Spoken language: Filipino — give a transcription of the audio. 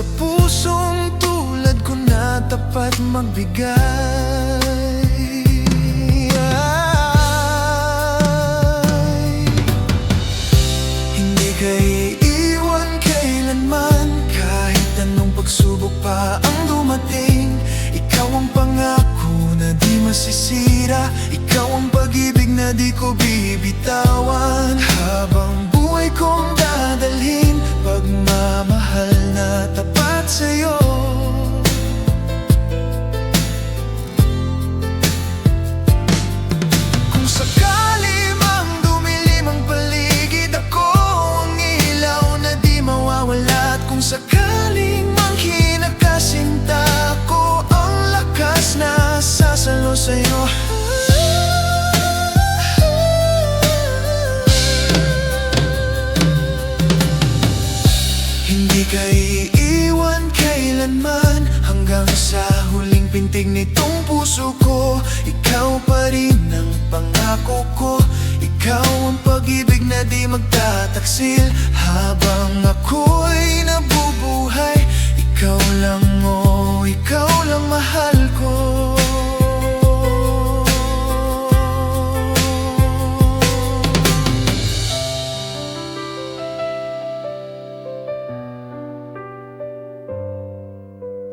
sa pusong tulad ko na tapat magbigay. Hindi ka iiwan kailanman, kahit anong pagsubok pa ang dumating. Ikaw ang pangako na di masisira, ikaw ang pag-ibig na di ko bibitawan. Habang buhay kong dadalhin, pagmamahal na tapat sa'yo. Kung sakali mang dumilim ang paligid, ako ang ilaw na di mawawala. At kung sakaling mang kinakasinta, ako ang lakas na sasalo sa'yo. Hindi ka iiwan kailanman, hanggang sa huling pintig nitong puso ko. Ikaw pa rin ang pangako ko, ikaw ang pag-ibig na di magtataksil. Habang ako